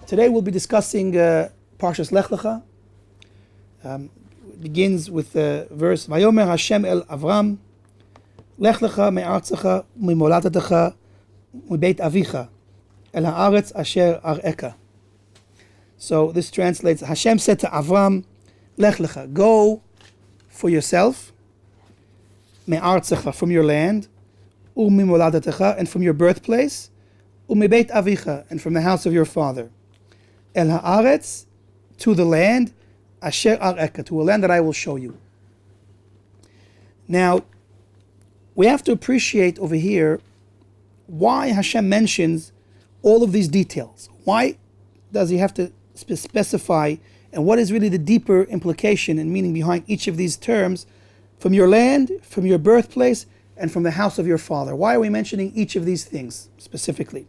Today we'll be discussing Parshas Lecha. It begins with the verse Vayomer Hashem el Avram Lech lecha me'artzecha u'mimoladatecha u'beit avicha el haaretz asher ar'eka. So this translates, Hashem said to Avram, Lech lecha, go for yourself, me'artzecha, from your land, u'mimoladatecha, and from your birthplace, u'mibeit avicha, and from the house of your father, el haaretz, to the land, asher ar'eka, to a land that I will show you. Now, we have to appreciate over here why Hashem mentions all of these details. Why does he have to specify, and what is really the deeper implication and meaning behind each of these terms, from your land, from your birthplace, and from the house of your father? Why are we mentioning each of these things specifically?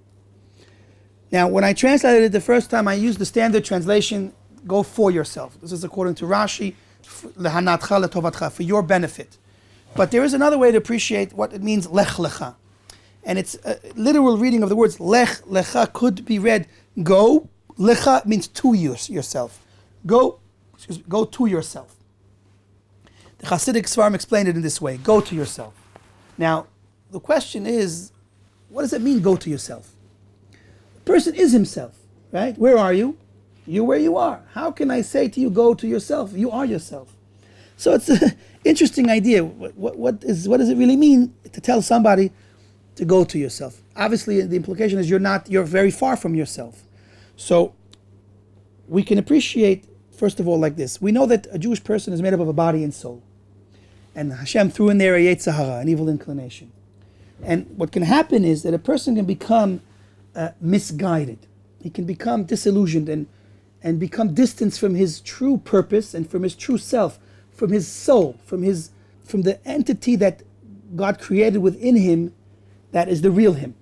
Now, when I translated it the first time, I used the standard translation, go for yourself. This is according to Rashi, lehanatcha letovatcha, for your benefit. But there is another way to appreciate what it means, Lech Lecha. And it's a literal reading of the words Lech Lecha could be read, go. Lecha means to yourself. Go to yourself. The Hasidic Svarim explained it in this way, go to yourself. Now, the question is, what does it mean, go to yourself? The person is himself, right? Where are you? You're where you are. How can I say to you, go to yourself? You are yourself. So it's an interesting idea. What does it really mean to tell somebody to go to yourself? Obviously, the implication is you're very far from yourself. So we can appreciate, first of all, like this. We know that a Jewish person is made up of a body and soul. And Hashem threw in there a Yetzer Hara, an evil inclination. And what can happen is that a person can become misguided. He can become disillusioned and become distanced from his true purpose and from his true self, from his soul, from the entity that God created within him, that is the real him.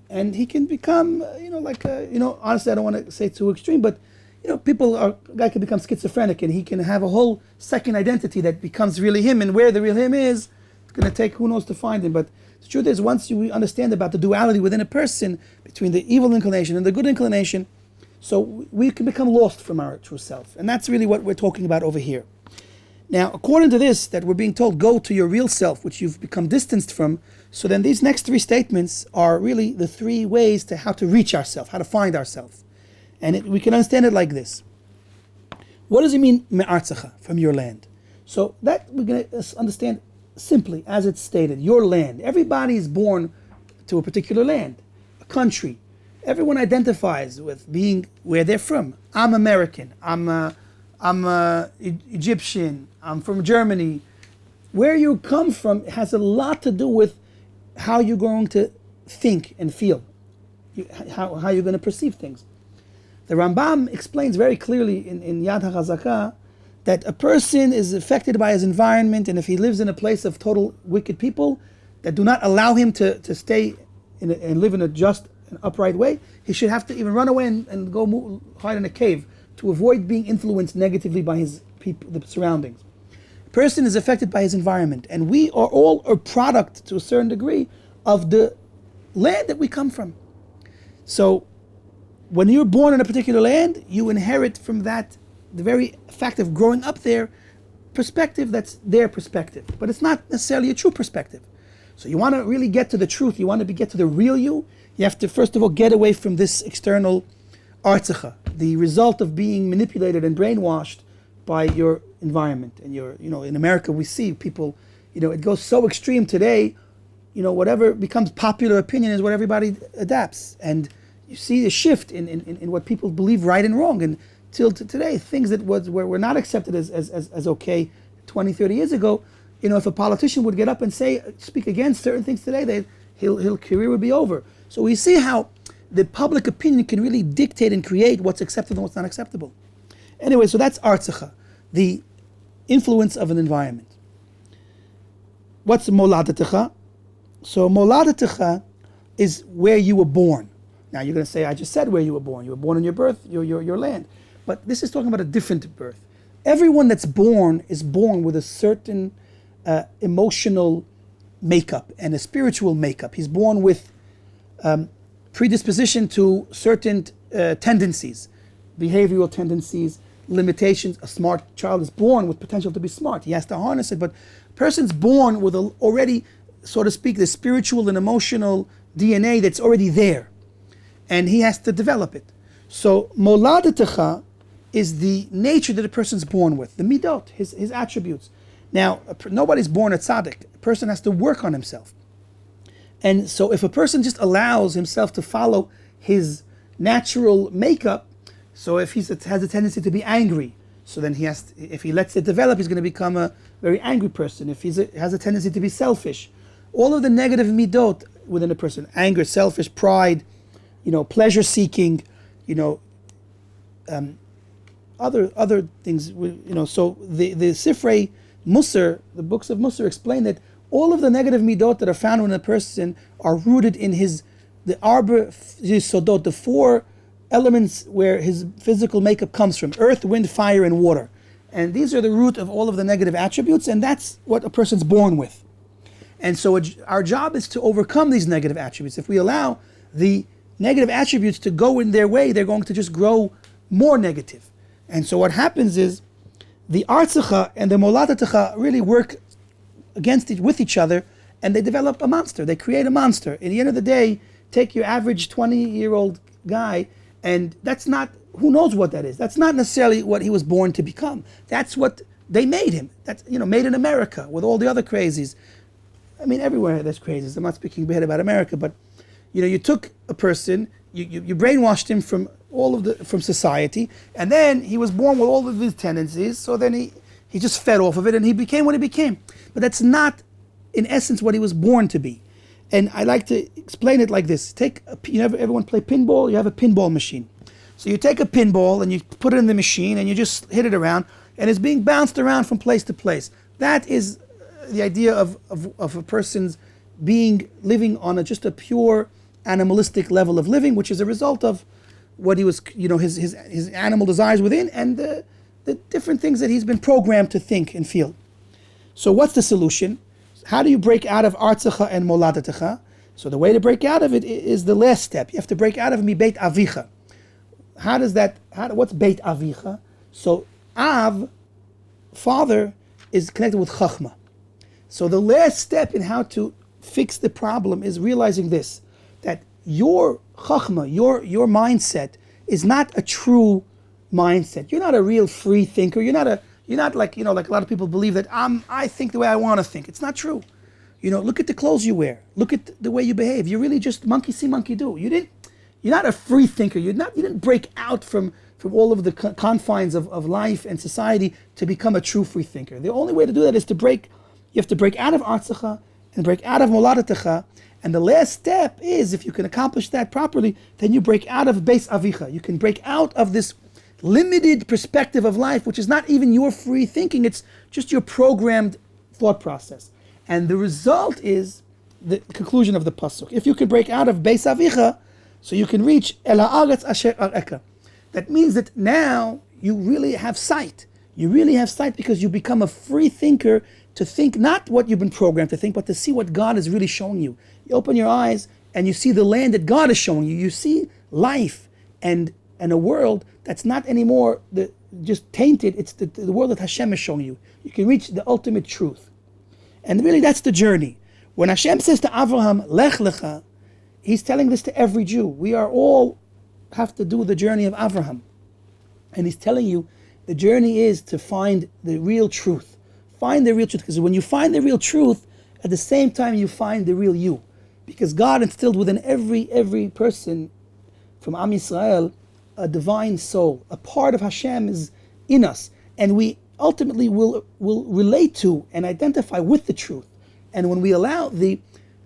And he can become, honestly, I don't want to say too extreme, but, a guy can become schizophrenic and he can have a whole second identity that becomes really him, and where the real him is, it's going to take who knows to find him. But the truth is, once you understand about the duality within a person, between the evil inclination and the good inclination, so we can become lost from our true self. And that's really what we're talking about over here. Now, according to this, that we're being told, go to your real self, which you've become distanced from, so then these next three statements are really the three ways to how to reach ourselves, how to find ourselves. And we can understand it like this. What does it mean, me'artzecha, from your land? So that we're going to understand simply, as it's stated, your land. Everybody is born to a particular land, a country. Everyone identifies with being where they're from. I'm American, I'm Egyptian, I'm from Germany. Where you come from has a lot to do with how you're going to think and feel, how you're going to perceive things. The Rambam explains very clearly in Yad HaChazakah that a person is affected by his environment, and if he lives in a place of total wicked people that do not allow him to stay and live in a just and upright way, he should have to even run away and go hide in a cave to avoid being influenced negatively by his people, the surroundings. A person is affected by his environment, and we are all a product to a certain degree of the land that we come from. So when you're born in a particular land, you inherit from that, the very fact of growing up there, perspective that's their perspective. But it's not necessarily a true perspective. So you want to really get to the truth, you want to get to the real you have to first of all get away from this external artzecha, the result of being manipulated and brainwashed by your environment. And in America we see people, it goes so extreme today, whatever becomes popular opinion is what everybody adapts. And you see a shift in what people believe right and wrong. And till today, things that were not accepted as okay 20, 30 years ago, if a politician would get up and speak against certain things today, his career would be over. So we see how the public opinion can really dictate and create what's acceptable and what's not acceptable. Anyway, so that's artzecha, the influence of an environment. What's moladatecha? So moladatecha is where you were born. Now you're going to say, I just said where you were born. You were born in your birth, your land. But this is talking about a different birth. Everyone that's born is born with a certain emotional makeup and a spiritual makeup. He's born with predisposition to certain tendencies. behavioral tendencies, limitations. A smart child is born with potential to be smart. He has to harness it. But a person's born with already, so to speak, the spiritual and emotional DNA that's already there. And he has to develop it. So moladatecha is the nature that a person's born with, the midot, his attributes. Now, nobody's born a tzaddik. A person has to work on himself. And so if a person just allows himself to follow his natural makeup, so if he has a tendency to be angry, so then if he lets it develop, he's going to become a very angry person. If he has a tendency to be selfish, all of the negative midot within a person, anger, selfish, pride, pleasure seeking, other things, so the Sifrei Musar, the books of Musar explain that all of the negative midot that are found in a person are rooted in the Arba Yisodot, the 4 elements where his physical makeup comes from: earth, wind, fire, and water. And these are the root of all of the negative attributes, and that's what a person's born with. And so our job is to overcome these negative attributes. If we allow the negative attributes to go in their way, they're going to just grow more negative. And so what happens is the artzecha and the moladatecha really work with each other, and they develop a monster. They create a monster. At the end of the day, take your average 20-year-old guy, and that's not, who knows what that is? That's not necessarily what he was born to become. That's what they made him. That's, made in America with all the other crazies. I mean, everywhere there's crazies. I'm not speaking bad about America, but you took a person, you brainwashed him from society, and then he was born with all of these tendencies. So then he just fed off of it, and he became what he became. But that's not, in essence, what he was born to be. And I like to explain it like this: everyone play pinball. You have a pinball machine. So you take a pinball and you put it in the machine, and you just hit it around, and it's being bounced around from place to place. That is the idea of a person's living on just a pure animalistic level of living, which is a result of what he was, his animal desires within, and the different things that he's been programmed to think and feel. So what's the solution? How do you break out of artzecha and moladatecha? So the way to break out of it is the last step. You have to break out of mi beit avicha. What's beit avicha? So av, father, is connected with chachma. So the last step in how to fix the problem is realizing this, that your chachma, your mindset is not a true mindset. You're not a real free thinker. You're not like a lot of people believe that I think the way I want to think. It's not true. Look at the clothes you wear. Look at the way you behave. You're really just monkey see, monkey do. You're not a free thinker. You didn't break out from all of the confines of life and society to become a true free thinker. The only way to do that is you have to break out of artzecha and break out of moladatecha. And the last step is, if you can accomplish that properly, then you break out of beis avicha. You can break out of this limited perspective of life, which is not even your free thinking, it's just your programmed thought process. And the result is the conclusion of the pasuk. If you can break out of beis avicha, so you can reach el haaretz asher areka. That means that now you really have sight. You really have sight because you become a free thinker to think not what you've been programmed to think, but to see what God is really showing you. You open your eyes and you see the land that God is showing you. You see life and a world that's not anymore just tainted. It's the world that Hashem is showing you. You can reach the ultimate truth. And really that's the journey. When Hashem says to Avraham, Lech Lecha, He's telling this to every Jew. We are all have to do the journey of Avraham. And He's telling you the journey is to find the real truth. Find the real truth. Because when you find the real truth, at the same time you find the real you. Because God instilled within every person from Am Yisrael a divine soul. A part of Hashem is in us. And we ultimately will relate to and identify with the truth. And when we allow the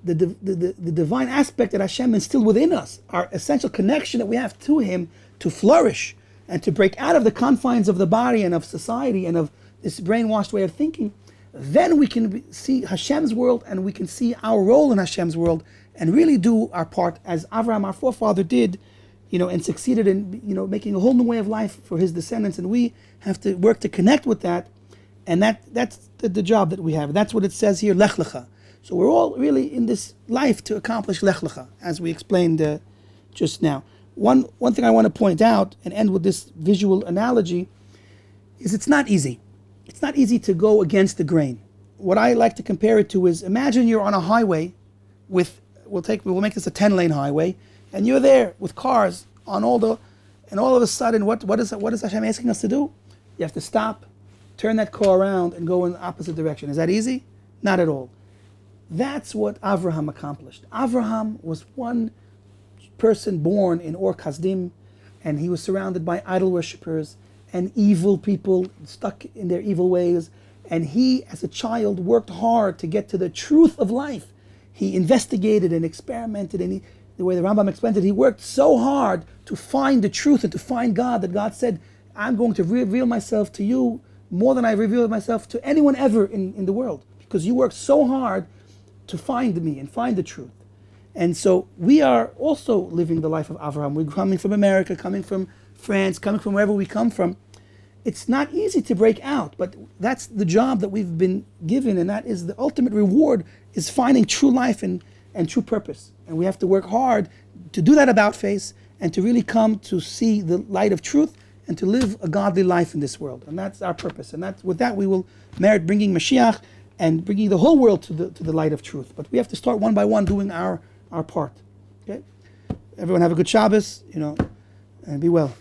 divine aspect that Hashem instilled within us, our essential connection that we have to Him, to flourish and to break out of the confines of the body and of society and of this brainwashed way of thinking, then we can see Hashem's world and we can see our role in Hashem's world and really do our part as Avraham, our forefather, did, and succeeded in, making a whole new way of life for his descendants. And we have to work to connect with that. And that's the job that we have. That's what it says here, Lech Lecha. So we're all really in this life to accomplish Lech Lecha, as we explained just now. One thing I want to point out and end with this visual analogy is it's not easy. It's not easy to go against the grain. What I like to compare it to is, imagine you're on a highway with, we'll make this a 10-lane highway, and you're there with cars on and all of a sudden, what is Hashem asking us to do? You have to stop, turn that car around, and go in the opposite direction. Is that easy? Not at all. That's what Avraham accomplished. Avraham was one person born in Ur Kasdim, and he was surrounded by idol worshippers and evil people stuck in their evil ways. And he, as a child, worked hard to get to the truth of life. He investigated and experimented, and the way the Rambam explained it, he worked so hard to find the truth and to find God, that God said, I'm going to reveal myself to you more than I revealed myself to anyone ever in the world, because you worked so hard to find me and find the truth. And so we are also living the life of Avraham. We're coming from America, coming from France, coming from wherever we come from. It's not easy to break out, but that's the job that we've been given, and that is the ultimate reward, is finding true life and true purpose. And we have to work hard to do that about face and to really come to see the light of truth and to live a godly life in this world. And that's our purpose. And with that we will merit bringing Mashiach and bringing the whole world to the light of truth. But we have to start one by one doing our part. Okay? Everyone have a good Shabbos, and be well.